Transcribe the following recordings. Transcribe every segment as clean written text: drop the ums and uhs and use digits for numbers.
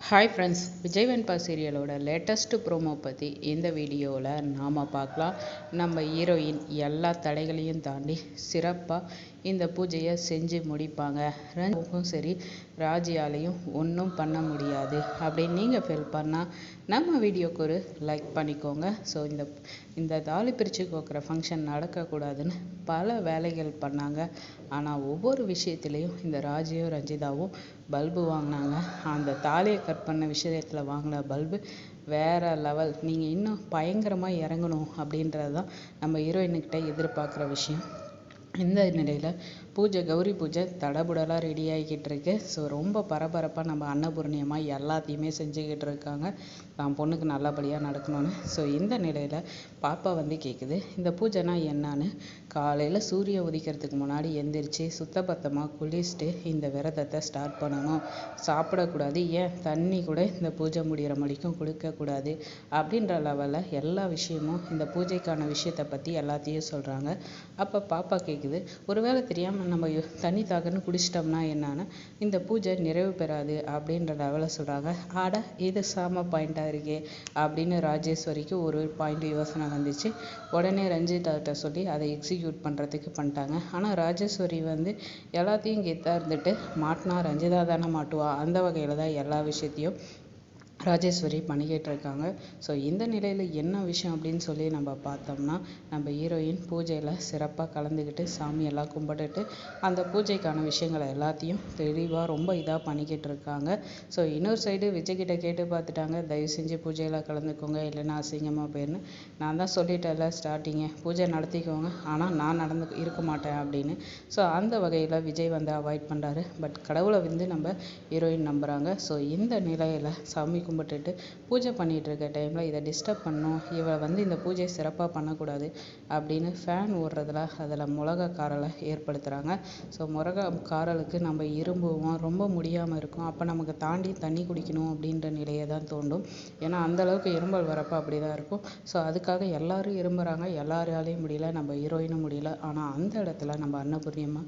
Hi friends, Vijay வெண்பா சீரியலோட latest promo பற்றி இந்த வீடியோவில் நாம் பார்க்கலாம். நம்ம ஹீரோயின் எல்லா தடைகளையும் தாண்டி சிறப்பாக இந்த பூஜையை செஞ்சு முடிப்பாங்க. ரஞ்சிக்கும் சரி, ராஜியாலையும் ஒன்றும் பண்ண முடியாது அப்படின்னு நீங்கள் ஃபீல் பண்ணால் நம்ம வீடியோக்கு ஒரு லைக் பண்ணிக்கோங்க. ஸோ இந்த தாலி பிரித்து கோக்குற ஃபங்க்ஷன் நடக்கக்கூடாதுன்னு பல வேலைகள் பண்ணாங்க. ஆனால் ஒவ்வொரு விஷயத்துலேயும் இந்த ராஜியும் ரஞ்சிதாவும் பல்பு வாங்கினாங்க. அந்த தாலியை கட் பண்ண விஷயத்தில் வாங்கின பல்பு வேறு லெவல். நீங்கள் இன்னும் பயங்கரமாக இறங்கணும் அப்படின்றது தான் நம்ம ஹீரோயின்கிட்ட எதிர்பார்க்குற விஷயம். இந்த நிலையில் கௌரி பூஜை தடபுடலாக ரெடி ஆகிக்கிட்டு இருக்கு. ஸோ ரொம்ப பரபரப்பாக நம்ம அன்னபூர்ணியம்மா எல்லாத்தையுமே செஞ்சுக்கிட்டு இருக்காங்க, தான் பொண்ணுக்கு நல்லபடியாக நடக்கணும்னு. ஸோ இந்த நிலையில் பாப்பா கேட்குது, இந்த பூஜைனா என்னான்னு. காலையில் சூரிய உதிக்கிறதுக்கு முன்னாடி எந்திரிச்சு சுத்தபத்தமாக குளிச்சுட்டு இந்த விரதத்தை ஸ்டார்ட் பண்ணணும். சாப்பிடக்கூடாது, ஏன் தண்ணி கூட இந்த பூஜை முடிகிற மணிக்கும் கொடுக்கக்கூடாது அப்படின்ற லெவலில் எல்லா விஷயமும் இந்த பூஜைக்கான விஷயத்தை பற்றி எல்லாத்தையும் சொல்கிறாங்க. அப்போ பாப்பா கேட்குது, ஒருவேளை தெரியாமல் நம்ம தண்ணி தாக்கன்னு குடிச்சிட்டோம்னா என்னன்னா இந்த பூஜை நிறைவு பெறாது அப்படின்ற லெவலில் சொல்கிறாங்க. ஆட இது செம பாயிண்டாக இருக்கே அப்படின்னு ராஜேஸ்வரிக்கு ஒரு பாயிண்ட் யோசனை வந்துச்சு. உடனே ரஞ்சிதாட்ட சொல்லி அதை எக்ஸிக்யூட் பண்ணுறதுக்கு பண்ணிட்டாங்க. ஆனால் ராஜேஸ்வரி எல்லாத்தையும் கெத்தாக இருந்துட்டு மாட்டினா ரஞ்சிதா தானே மாட்டுவா, அந்த வகையில் தான் எல்லா விஷயத்தையும் ராஜேஸ்வரி பண்ணிக்கிட்டு இருக்காங்க. ஸோ இந்த நிலையில் என்ன விஷயம் அப்படின்னு சொல்லி நம்ம பார்த்தோம்னா, நம்ம ஹீரோயின் பூஜையில் சிறப்பாக கலந்துக்கிட்டு சாமியெல்லாம் கும்பிட்டுட்டு அந்த பூஜைக்கான விஷயங்களை எல்லாத்தையும் தெளிவாக ரொம்ப இதாக பண்ணிக்கிட்டு இருக்காங்க. ஸோ இன்னொரு சைடு விஜய்கிட்ட கேட்டு பார்த்துட்டாங்க, தயவு செஞ்சு பூஜையில் கலந்துக்கோங்க, இல்லைன்னா அசிங்கமாக போயிருந்து. நான் தான் சொல்லிட்டேன்ல ஸ்டார்டிங்கே, பூஜை நடத்திக்கோங்க, ஆனால் நான் இருக்க மாட்டேன் அப்படின்னு. ஸோ அந்த வகையில் விஜய் அவாய்ட் பண்ணுறாரு. பட் கடவுளை நம்ம ஹீரோயின் நம்புகிறாங்க. ஸோ இந்த நிலையில் சாமி கும்பிட்டுட்டு பூஜை பண்ணிகிட்டு இருக்க டைமில் இதை டிஸ்டர்ப் பண்ணணும், இந்த பூஜையை சிறப்பாக பண்ணக்கூடாது அப்படின்னு ஃபேன் ஓடுறதுல அதில் மிளகா காரலை ஏற்படுத்துகிறாங்க. ஸோ மிளகா காரலுக்கு நம்ம இரும்புவோம், ரொம்ப முடியாமல் இருக்கும். அப்போ நமக்கு தாண்டி தண்ணி குடிக்கணும் அப்படின்ற நிலையை தான் தோண்டும். ஏன்னா அந்தளவுக்கு இரும்பல் வரப்போ அப்படி தான் இருக்கும். ஸோ அதுக்காக எல்லாரும் இரும்புறாங்க, எல்லாராலையும் முடியல, நம்ம ஹீரோயினும் முடியல. ஆனால் அந்த இடத்துல நம்ம அன்னபூர்ணியம்மா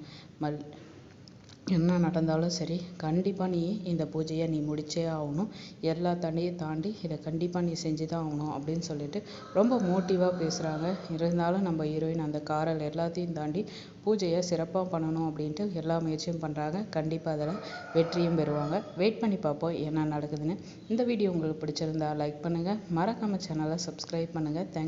என்ன நடந்தாலும் சரி, கண்டிப்பாக நீ இந்த பூஜையை நீ முடிச்சே ஆகணும், எல்லா தண்ணியும் தாண்டி இதை கண்டிப்பாக நீ செஞ்சு தான் ஆகணும் அப்படின்னு சொல்லிட்டு ரொம்ப மோட்டிவாக பேசுகிறாங்க. இருந்தாலும் நம்ம ஹீரோயின் அந்த காரல் எல்லாத்தையும் தாண்டி பூஜையை சிறப்பாக பண்ணணும் அப்படின்ட்டு எல்லா முயற்சியும் பண்ணுறாங்க. கண்டிப்பாக அதில் வெற்றியும் பெறுவாங்க. வெயிட் பண்ணி பார்ப்போம் என்ன நடக்குதுன்னு. இந்த வீடியோ உங்களுக்கு பிடிச்சிருந்தா லைக் பண்ணுங்கள், மறக்காமல் சேனலை சப்ஸ்கிரைப் பண்ணுங்கள். தேங்க்ஸ்.